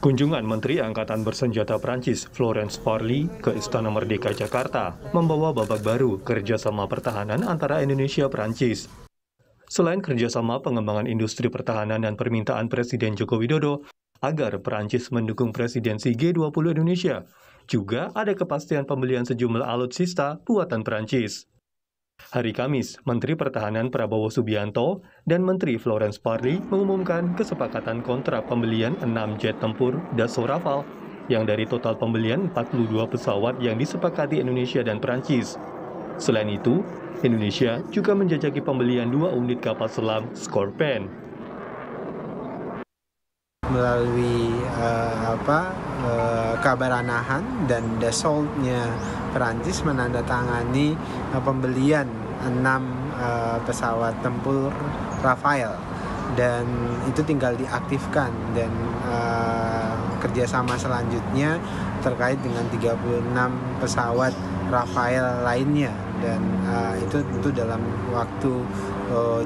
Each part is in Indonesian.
Kunjungan Menteri Angkatan Bersenjata Prancis Florence Parly ke Istana Merdeka Jakarta membawa babak baru kerjasama pertahanan antara Indonesia Prancis. Selain kerjasama pengembangan industri pertahanan dan permintaan Presiden Joko Widodo agar Prancis mendukung presidensi G20 Indonesia, juga ada kepastian pembelian sejumlah alutsista buatan Prancis. Hari Kamis, Menteri Pertahanan Prabowo Subianto dan Menteri Florence Parly mengumumkan kesepakatan kontrak pembelian 6 jet tempur Dassault Rafale yang dari total pembelian 42 pesawat yang disepakati Indonesia dan Prancis. Selain itu, Indonesia juga menjajaki pembelian 2 unit kapal selam Scorpène. Melalui Kabaranahan dan Dassault-nya Perancis menandatangani pembelian 6 pesawat tempur Rafale, dan itu tinggal diaktifkan, dan kerjasama selanjutnya terkait dengan 36 pesawat Rafale lainnya, dan itu tentu dalam waktu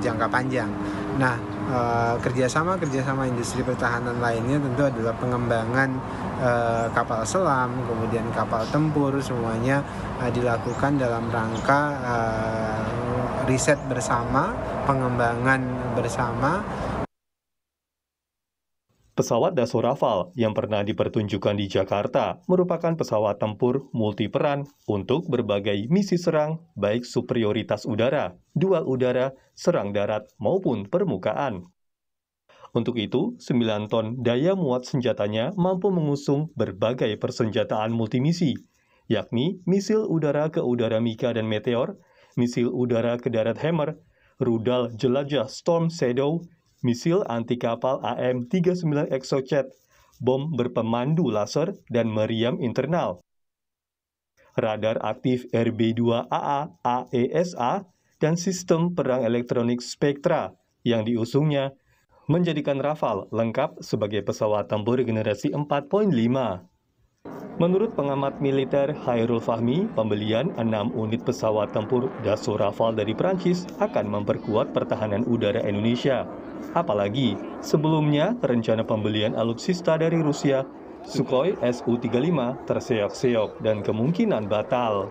jangka panjang. Nah, kerjasama industri pertahanan lainnya tentu adalah pengembangan kapal selam, kemudian kapal tempur, semuanya dilakukan dalam rangka riset bersama, pengembangan bersama. Pesawat Dassault Rafale yang pernah dipertunjukkan di Jakarta merupakan pesawat tempur multiperan untuk berbagai misi serang, baik superioritas udara, dual udara, serang darat, maupun permukaan. Untuk itu, 9 ton daya muat senjatanya mampu mengusung berbagai persenjataan multimisi, yakni misil udara ke udara Mika dan Meteor, misil udara ke darat Hammer, rudal jelajah Storm Shadow, misil anti-kapal AM-39 Exocet, bom berpemandu laser dan meriam internal, radar aktif RB2AA AESA, dan sistem perang elektronik Spectra yang diusungnya menjadikan Rafale lengkap sebagai pesawat tempur generasi 4.5. Menurut pengamat militer Hairul Fahmi, pembelian 6 unit pesawat tempur Dassault Rafale dari Prancis akan memperkuat pertahanan udara Indonesia. Apalagi, sebelumnya rencana pembelian alutsista dari Rusia, Sukhoi Su-35, terseok-seok dan kemungkinan batal.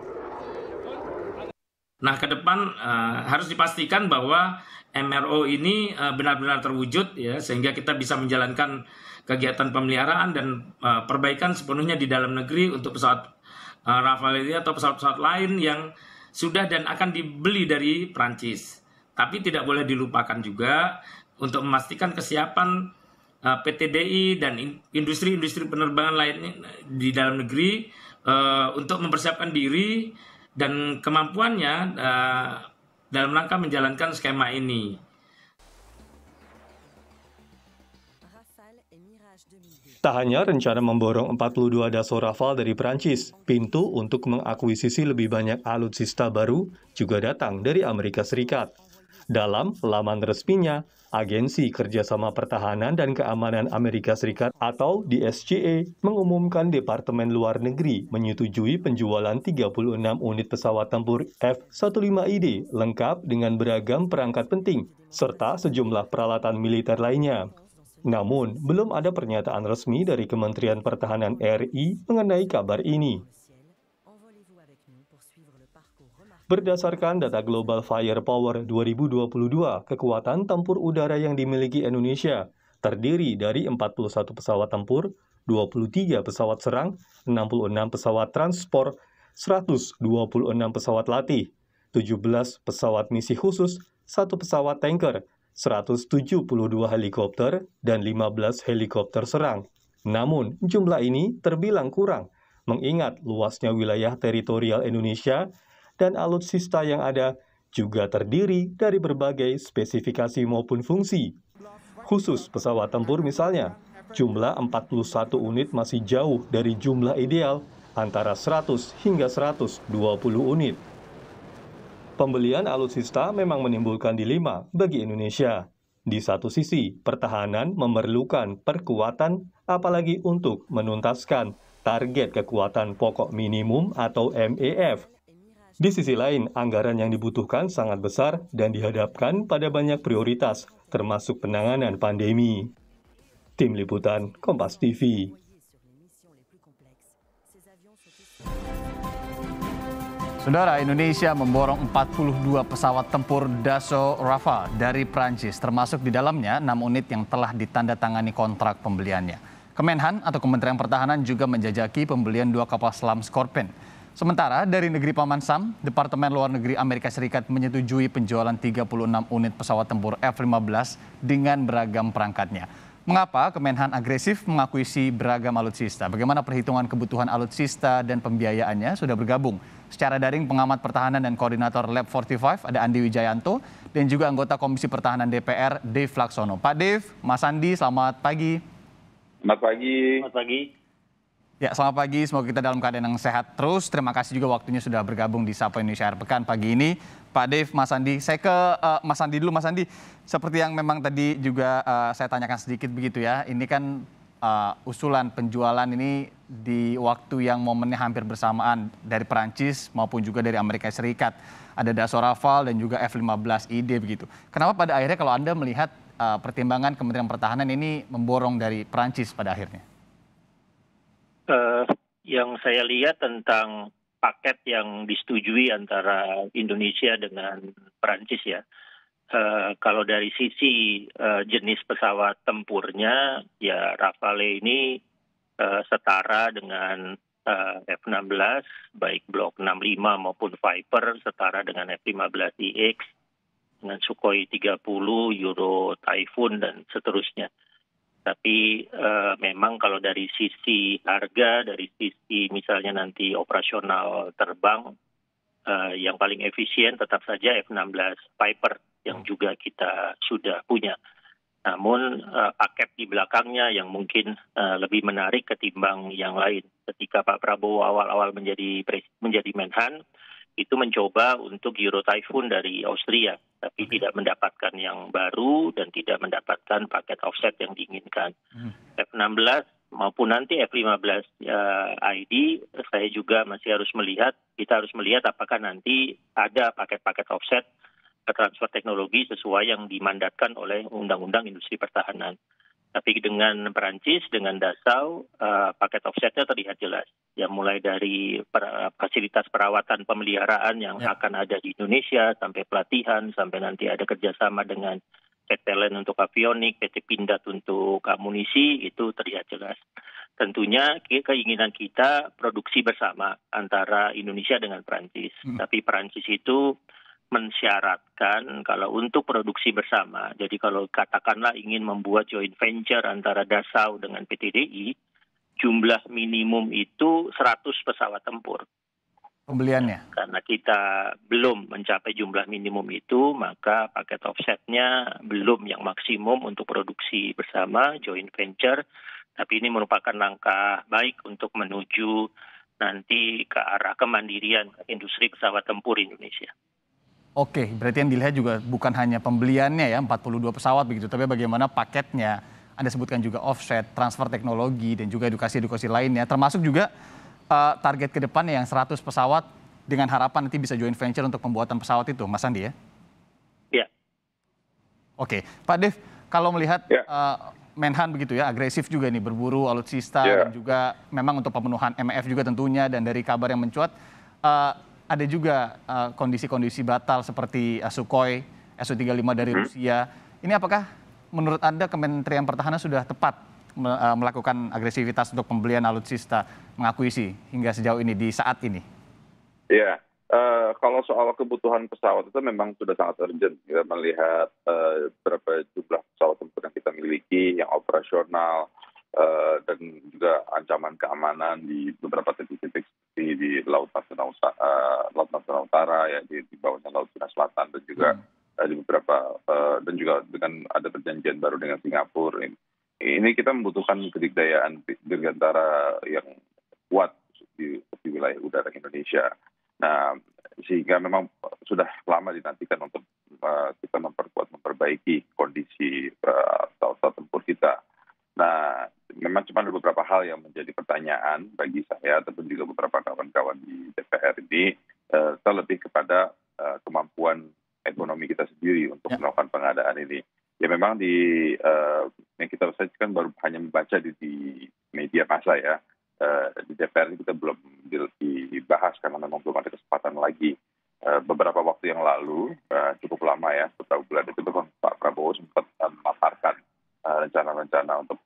Nah, ke depan harus dipastikan bahwa MRO ini benar-benar terwujud, ya, sehingga kita bisa menjalankan kegiatan pemeliharaan dan perbaikan sepenuhnya di dalam negeri untuk pesawat Rafale ini atau pesawat-pesawat lain yang sudah dan akan dibeli dari Prancis. Tapi tidak boleh dilupakan juga untuk memastikan kesiapan PT-DI dan industri-industri penerbangan lainnya di dalam negeri untuk mempersiapkan diri dan kemampuannya dalam rangka menjalankan skema ini. Tak hanya rencana memborong 42 Dassault Rafale dari Prancis, pintu untuk mengakuisisi lebih banyak alutsista baru juga datang dari Amerika Serikat. Dalam laman resminya, Agensi Kerjasama Pertahanan dan Keamanan Amerika Serikat atau DSCA mengumumkan Departemen Luar Negeri menyetujui penjualan 36 unit pesawat tempur F-15ID lengkap dengan beragam perangkat penting, serta sejumlah peralatan militer lainnya. Namun, belum ada pernyataan resmi dari Kementerian Pertahanan RI mengenai kabar ini. Berdasarkan data Global Firepower 2022, kekuatan tempur udara yang dimiliki Indonesia terdiri dari 41 pesawat tempur, 23 pesawat serang, 66 pesawat transport, 126 pesawat latih, 17 pesawat misi khusus, 1 pesawat tanker, 172 helikopter, dan 15 helikopter serang. Namun, jumlah ini terbilang kurang, mengingat luasnya wilayah teritorial Indonesia dan alutsista yang ada juga terdiri dari berbagai spesifikasi maupun fungsi. Khusus pesawat tempur misalnya, jumlah 41 unit masih jauh dari jumlah ideal antara 100 hingga 120 unit. Pembelian alutsista memang menimbulkan dilema bagi Indonesia. Di satu sisi, pertahanan memerlukan perkuatan apalagi untuk menuntaskan target kekuatan pokok minimum atau MEF. Di sisi lain, anggaran yang dibutuhkan sangat besar dan dihadapkan pada banyak prioritas, termasuk penanganan pandemi. Tim Liputan Kompas TV. Saudara, Indonesia memborong 42 pesawat tempur Dassault Rafale dari Prancis, termasuk di dalamnya 6 unit yang telah ditandatangani kontrak pembeliannya. Kemenhan atau Kementerian Pertahanan juga menjajaki pembelian 2 kapal selam Scorpion. Sementara dari negeri Paman Sam, Departemen Luar Negeri Amerika Serikat menyetujui penjualan 36 unit pesawat tempur F-15 dengan beragam perangkatnya. Mengapa Kemenhan agresif mengakuisisi beragam alutsista? Bagaimana perhitungan kebutuhan alutsista dan pembiayaannya? Sudah bergabung secara daring pengamat pertahanan dan koordinator Lab 45 ada Andi Wijayanto dan juga anggota Komisi Pertahanan DPR Dave Laksono. Pak Dave, Mas Andi, selamat pagi. Selamat pagi. Selamat pagi. Ya, selamat pagi. Semoga kita dalam keadaan yang sehat terus. Terima kasih juga waktunya sudah bergabung di Sapa Indonesia Akhir Pekan pagi ini. Pak Dave, Mas Andi. Saya ke Mas Andi dulu. Mas Andi, seperti yang memang tadi juga saya tanyakan sedikit begitu ya. Ini kan usulan penjualan ini di waktu yang momennya hampir bersamaan dari Perancis maupun juga dari Amerika Serikat. Ada Dassault Rafale dan juga F-15ID begitu. Kenapa pada akhirnya kalau Anda melihat pertimbangan Kementerian Pertahanan ini memborong dari Perancis pada akhirnya? Yang saya lihat tentang paket yang disetujui antara Indonesia dengan Perancis ya. Kalau dari sisi jenis pesawat tempurnya, ya Rafale ini setara dengan F-16, baik Block 65 maupun Viper, setara dengan F-15EX, dengan Sukhoi 30, Euro Typhoon, dan seterusnya. Tapi memang kalau dari sisi harga, dari sisi misalnya nanti operasional terbang, yang paling efisien tetap saja F-16 Viper yang juga kita sudah punya. Namun paket di belakangnya yang mungkin lebih menarik ketimbang yang lain. Ketika Pak Prabowo awal-awal menjadi Menhan, itu mencoba untuk Euro Typhoon dari Austria, tapi tidak mendapatkan yang baru dan tidak mendapatkan paket offset yang diinginkan. F-16 maupun nanti F-15 ID, saya juga masih kita harus melihat apakah nanti ada paket-paket offset transfer teknologi sesuai yang dimandatkan oleh Undang-Undang Industri Pertahanan. Tapi dengan Perancis, dengan Dassault, paket offsetnya terlihat jelas. Ya mulai dari fasilitas perawatan pemeliharaan yang akan ada di Indonesia, sampai pelatihan, sampai nanti ada kerjasama dengan PT LAN untuk avionik, PT Pindad untuk amunisi, itu terlihat jelas. Tentunya keinginan kita produksi bersama antara Indonesia dengan Perancis. Tapi Perancis itu mensyaratkan kalau untuk produksi bersama, jadi kalau katakanlah ingin membuat joint venture antara Dassault dengan PTDI, jumlah minimum itu 100 pesawat tempur. Pembeliannya? Karena kita belum mencapai jumlah minimum itu, maka paket offsetnya belum yang maksimum untuk produksi bersama, joint venture, tapi ini merupakan langkah baik untuk menuju nanti ke arah kemandirian industri pesawat tempur Indonesia. Oke, berarti yang dilihat juga bukan hanya pembeliannya ya, 42 pesawat begitu, tapi bagaimana paketnya. Anda sebutkan juga offset, transfer teknologi, dan juga edukasi-edukasi lainnya, termasuk juga target ke depannya yang 100 pesawat dengan harapan nanti bisa joint venture untuk pembuatan pesawat itu, Mas Andi ya? Ya. Oke, Pak Dev, kalau melihat Menhan begitu ya, agresif juga nih, berburu alutsista dan juga memang untuk pemenuhan MF juga tentunya, dan dari kabar yang mencuat, ada juga kondisi-kondisi batal seperti Sukhoi, Su-35 dari Rusia. Ini apakah menurut Anda Kementerian Pertahanan sudah tepat melakukan agresivitas untuk pembelian alutsista, mengakuisisi hingga sejauh ini di saat ini? Ya, kalau soal kebutuhan pesawat itu memang sudah sangat urgent. Kita melihat berapa jumlah pesawat tempur yang kita miliki, yang operasional, dan juga ancaman keamanan di beberapa titik-titik seperti di Laut Natuna Utara, ya di bawahnya Laut Cina Selatan, dan juga di beberapa dan juga dengan ada perjanjian baru dengan Singapura. Ini kita membutuhkan kedikdayaan dirgantara yang kuat di wilayah udara Indonesia. Nah, sehingga memang sudah lama dinantikan untuk kita memperbaiki kondisi pesawat tempur kita. Nah, memang cuma ada beberapa hal yang menjadi pertanyaan bagi saya ataupun juga beberapa kawan-kawan di DPR ini, terlebih kepada kemampuan ekonomi kita sendiri untuk melakukan pengadaan ini. Ya memang di yang kita saksikan baru hanya membaca di media massa ya. Di DPR ini kita belum dibahas karena memang belum ada kesempatan lagi. Beberapa waktu yang lalu, cukup lama ya, beberapa bulan itu Pak Prabowo sempat memaparkan rencana-rencana untuk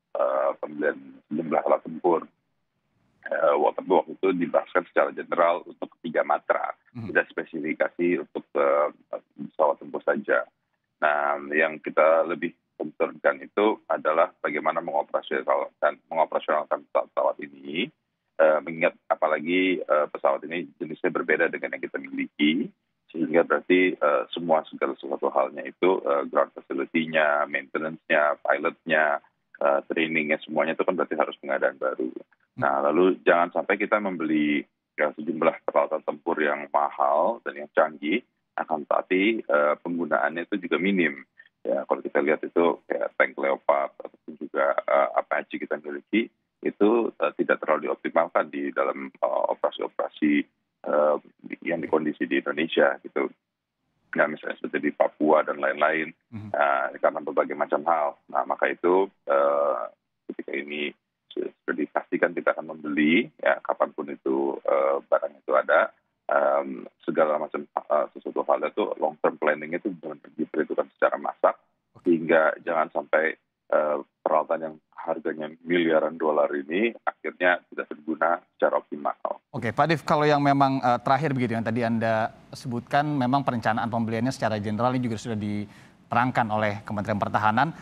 pembelian sejumlah alat tempur. Waktu itu dibahaskan secara general untuk 3 matra, tidak spesifikasi untuk pesawat tempur saja. Nah, yang kita lebih concernkan itu adalah bagaimana mengoperasionalkan pesawat ini, mengingat apalagi pesawat ini jenisnya berbeda dengan yang kita miliki, sehingga berarti segala sesuatu halnya itu ground facility-nya, maintenance-nya, pilot-nya, trainingnya, semuanya itu kan berarti harus pengadaan baru. Nah, lalu jangan sampai kita membeli sejumlah peralatan tempur yang mahal dan yang canggih, akan tetapi penggunaannya itu juga minim. Ya, kalau kita lihat itu kayak tank Leopard ataupun juga Apache kita miliki, itu tidak terlalu dioptimalkan di dalam operasi-operasi yang dikondisi di Indonesia gitu. Nah, misalnya seperti di Papua dan lain-lain, karena berbagai macam hal. Nah, maka itu ketika ini sudah dipastikan kita akan membeli, ya kapanpun itu barang itu ada, segala macam sesuatu hal itu long term planning itu diperhitungkan secara masak, sehingga jangan sampai peralatan yang harganya miliaran dolar ini akhirnya tidak berguna secara optimal. Oke, Pak Dev, kalau yang memang terakhir begitu yang tadi Anda sebutkan, memang perencanaan pembeliannya secara general ini juga sudah diterangkan oleh Kementerian Pertahanan.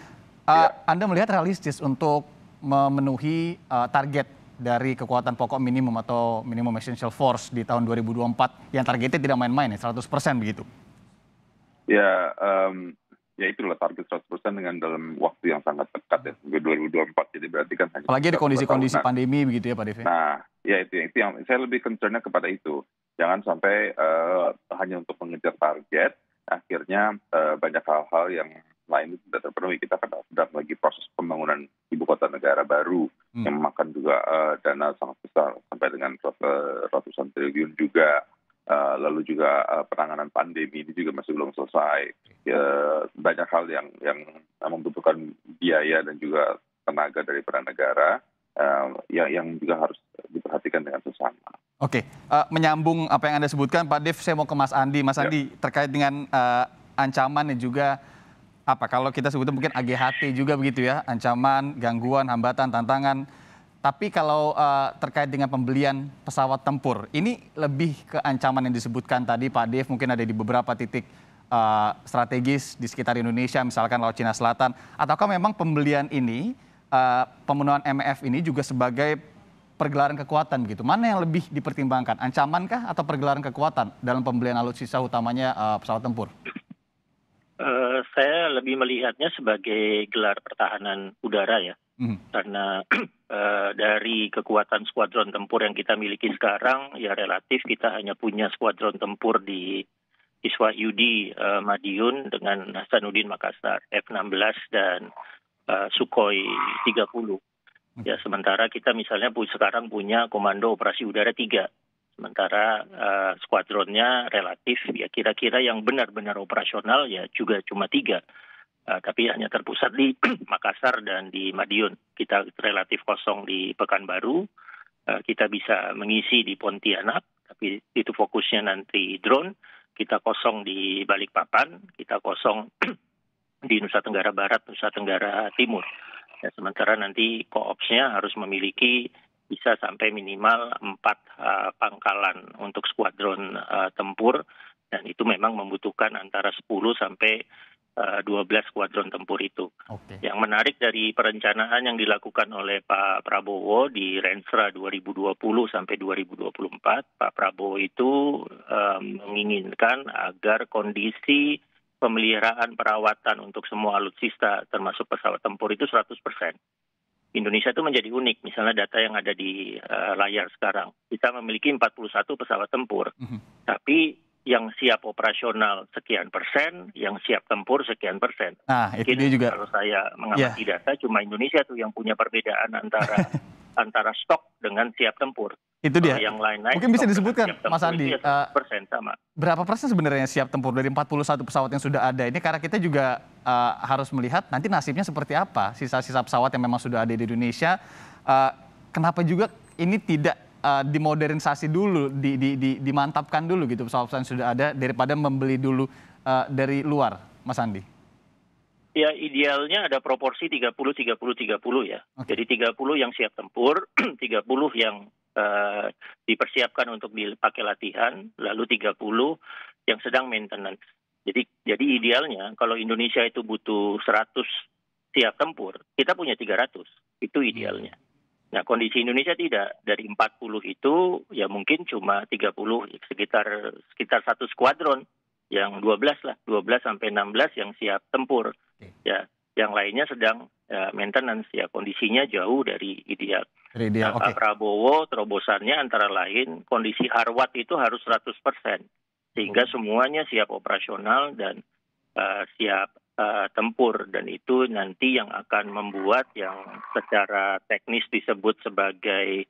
Anda melihat realistis untuk memenuhi target dari kekuatan pokok minimum atau minimum essential force di tahun 2024 yang targetnya tidak main-main ya, 100% begitu? Ya, ya itulah target 100% dengan dalam waktu yang sangat dekat ya, 2024. Jadi berarti kan hanya apalagi ada kondisi-kondisi pandemi begitu ya Pak Dev. Nah, ya itu yang saya lebih concernnya kepada itu. Jangan sampai hanya untuk mengejar target, akhirnya banyak hal-hal yang lain itu tidak terpenuhi. Kita kan sedang lagi proses pembangunan ibu kota negara baru yang memakan juga dana sangat besar sampai dengan ratusan triliun juga. Lalu juga penanganan pandemi ini juga masih belum selesai. Banyak hal yang membutuhkan biaya dan juga tenaga dari peran negara yang juga harus diperhatikan dengan sesama. Oke, menyambung apa yang Anda sebutkan, Pak Dev, saya mau ke Mas Andi. Mas Andi, terkait dengan ancaman dan juga kalau kita sebutnya mungkin AGHT juga begitu ya, ancaman, gangguan, hambatan, tantangan. Tapi kalau terkait dengan pembelian pesawat tempur, ini lebih ke ancaman yang disebutkan tadi Pak Dev, mungkin ada di beberapa titik strategis di sekitar Indonesia, misalkan Laut Cina Selatan, ataukah memang pembelian ini, pemenuhan MF ini juga sebagai pergelaran kekuatan begitu? Mana yang lebih dipertimbangkan, ancamankah atau pergelaran kekuatan dalam pembelian alutsista utamanya pesawat tempur? Saya lebih melihatnya sebagai gelar pertahanan udara ya, karena dari kekuatan skuadron tempur yang kita miliki sekarang, ya relatif kita hanya punya skuadron tempur di Iswahyudi Madiun dengan Hasanuddin Makassar, F-16 dan Sukhoi 30. Ya, sementara kita misalnya sekarang punya Komando Operasi Udara 3. Sementara skuadronnya relatif ya kira-kira yang benar-benar operasional ya juga cuma 3. Tapi hanya terpusat di Makassar dan di Madiun. Kita relatif kosong di Pekanbaru, kita bisa mengisi di Pontianak, tapi itu fokusnya nanti drone. Kita kosong di Balikpapan, kita kosong di Nusa Tenggara Barat, Nusa Tenggara Timur. Ya, sementara nanti koopsnya harus memiliki bisa sampai minimal 4 pangkalan untuk skuadron tempur, dan itu memang membutuhkan antara 10 sampai 12 skuadron tempur itu. Okay. Yang menarik dari perencanaan yang dilakukan oleh Pak Prabowo di Renstra 2020 sampai 2024, Pak Prabowo itu menginginkan agar kondisi pemeliharaan perawatan untuk semua alutsista termasuk pesawat tempur itu 100%. Indonesia itu menjadi unik, misalnya data yang ada di layar sekarang. Kita memiliki 41 pesawat tempur, tapi yang siap operasional sekian persen, yang siap tempur sekian persen. Nah, itu dia juga. Kalau saya mengamati data, cuma Indonesia tuh yang punya perbedaan antara stok dengan siap tempur. Itu dia. Yang lain-lain Mungkin bisa disebutkan, Mas Andi, persen sama. berapa persen sebenarnya siap tempur dari 41 pesawat yang sudah ada ini? Karena kita juga harus melihat nanti nasibnya seperti apa. Sisa-sisa pesawat yang memang sudah ada di Indonesia, kenapa juga ini tidak dimodernisasi dulu, dimantapkan dulu gitu pesawat-pesawat yang sudah ada daripada membeli dulu dari luar, Mas Andi? Ya, idealnya ada proporsi 30-30-30 ya. Okay. Jadi 30 yang siap tempur, 30 yang dipersiapkan untuk dipakai latihan, lalu 30 yang sedang maintenance. Jadi idealnya kalau Indonesia itu butuh 100 siap tempur, kita punya 300. Itu idealnya. Nah, kondisi Indonesia tidak. Dari 40 itu ya mungkin cuma 30, sekitar satu skuadron. Yang 12 lah, 12 sampai 16 yang siap tempur. Ya, yang lainnya sedang maintenance ya, kondisinya jauh dari ideal. Nah, Pak Prabowo terobosannya antara lain kondisi harwat itu harus 100%, sehingga semuanya siap operasional dan siap tempur, dan itu nanti yang akan membuat yang secara teknis disebut sebagai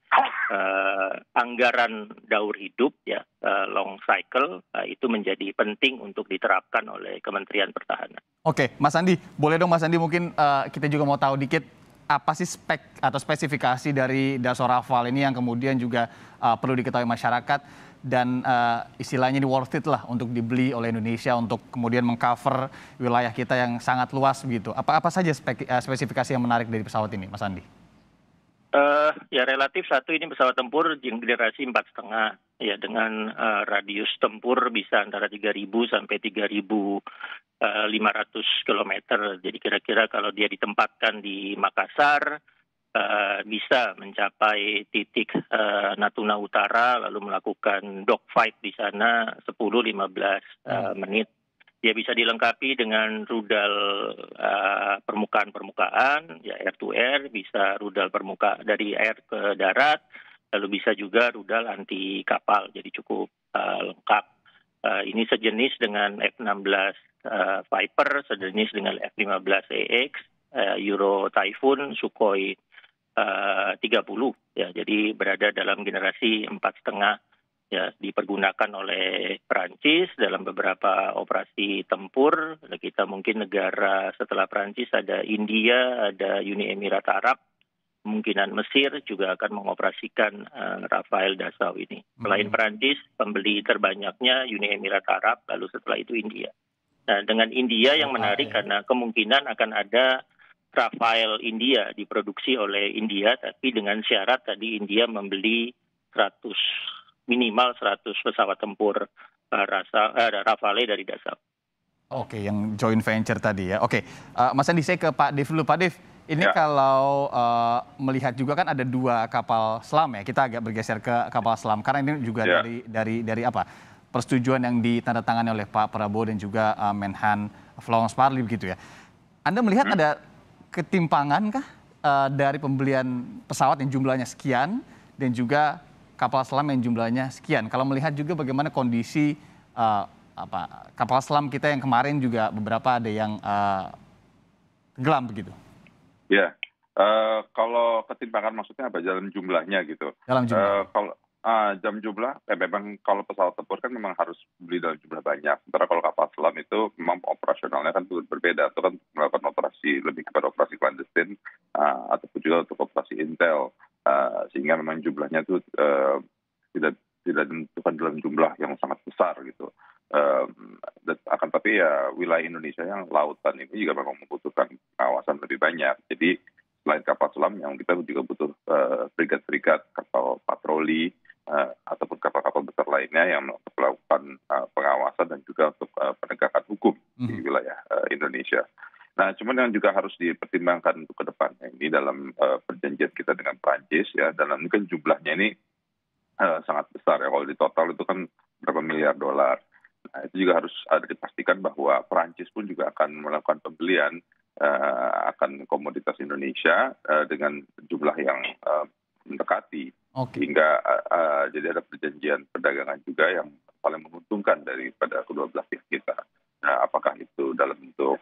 anggaran daur hidup ya, long cycle, itu menjadi penting untuk diterapkan oleh Kementerian Pertahanan. Oke, Mas Andi, boleh dong Mas Andi mungkin kita juga mau tahu dikit apa sih spek atau spesifikasi dari Dassault Rafale ini yang kemudian juga perlu diketahui masyarakat, dan istilahnya ini worth it lah untuk dibeli oleh Indonesia untuk kemudian mengcover wilayah kita yang sangat luas begitu. Apa saja spesifikasi yang menarik dari pesawat ini, Mas Andi? Ya relatif satu, ini pesawat tempur yang generasi 4,5 ya, dengan radius tempur bisa antara 3.000 sampai 3.500 km. Jadi kira-kira kalau dia ditempatkan di Makassar bisa mencapai titik Natuna Utara, lalu melakukan dogfight di sana 10-15 menit. Dia bisa dilengkapi dengan rudal permukaan-permukaan, ya air to air, bisa rudal dari air ke darat, lalu bisa juga rudal anti kapal, jadi cukup lengkap. Ini sejenis dengan F-16 Viper, sejenis dengan F-15EX, Euro Typhoon, Sukhoi 30 ya, jadi berada dalam generasi 4,5 ya, dipergunakan oleh Perancis dalam beberapa operasi tempur. Kita mungkin negara setelah Perancis ada India, ada Uni Emirat Arab, kemungkinan Mesir juga akan mengoperasikan Rafale Dassault ini. Selain Perancis, pembeli terbanyaknya Uni Emirat Arab, lalu setelah itu India. Nah, dengan India yang menarik karena kemungkinan akan ada Rafale India diproduksi oleh India, tapi dengan syarat tadi India membeli minimal 100 pesawat tempur Rafale dari Dassault. Oke, yang joint venture tadi ya. Oke, Mas Andi, saya ke Pak Dev dulu. Pak Dev, ini kalau melihat juga kan ada 2 kapal selam ya. Kita agak bergeser ke kapal selam karena ini juga dari apa? Persetujuan yang ditandatangani oleh Pak Prabowo dan juga Menhan Florence Parly begitu ya. Anda melihat ada ketimpangan kah dari pembelian pesawat yang jumlahnya sekian dan juga kapal selam yang jumlahnya sekian? Kalau melihat juga bagaimana kondisi kapal selam kita yang kemarin juga beberapa ada yang tenggelam begitu. Ya, kalau ketimpangan maksudnya apa? Dalam jumlahnya gitu. Dalam jumlah. Jam jumlah, memang kalau pesawat tempur kan memang harus beli dalam jumlah banyak. Sementara kalau kapal selam itu memang operasionalnya kan berbeda. Itu kan melakukan operasi lebih kepada operasi clandestine ataupun juga untuk operasi intel, sehingga memang jumlahnya itu tidak ditentukan dalam jumlah yang sangat besar gitu. Akan tapi ya wilayah Indonesia yang lautan ini juga memang membutuhkan pengawasan lebih banyak. Jadi selain kapal selam yang kita juga butuh brigad-brigad kapal patroli ataupun kapal-kapal besar lainnya yang melakukan pengawasan dan juga untuk penegakan hukum di wilayah Indonesia. Nah, cuman yang juga harus dipertimbangkan untuk ke depan ini dalam perjanjian kita dengan Prancis ya, dalam ini kan jumlahnya ini sangat besar ya. Kalau di total itu kan berapa miliar dolar. Nah, itu juga harus ada dipastikan bahwa Prancis pun juga akan melakukan pembelian akan komoditas Indonesia dengan jumlah yang mendekati. Hingga jadi ada perjanjian perdagangan juga yang paling menguntungkan daripada kedua belah pihak kita. Nah, apakah itu dalam bentuk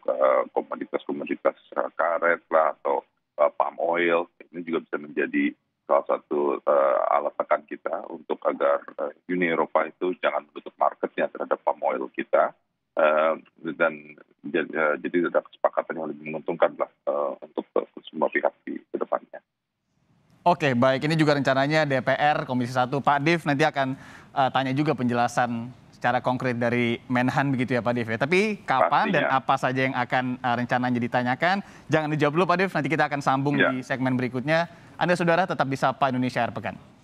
komoditas-komoditas karet lah atau palm oil, ini juga bisa menjadi salah satu kita untuk agar Uni Eropa itu jangan menutup marketnya terhadap palm oil kita. Dan jadi ada kesepakatan yang lebih menguntungkan lah untuk semua pihak di kedepannya. Oke, baik. Ini juga rencananya DPR Komisi 1 Pak Div nanti akan tanya juga penjelasan secara konkret dari Menhan begitu ya Pak Div ya. Tapi kapan dan apa saja yang akan rencananya ditanyakan, jangan dijawab dulu Pak Div, nanti kita akan sambung di segmen berikutnya. Anda saudara tetap di Sapa Indonesia Akhir Pekan.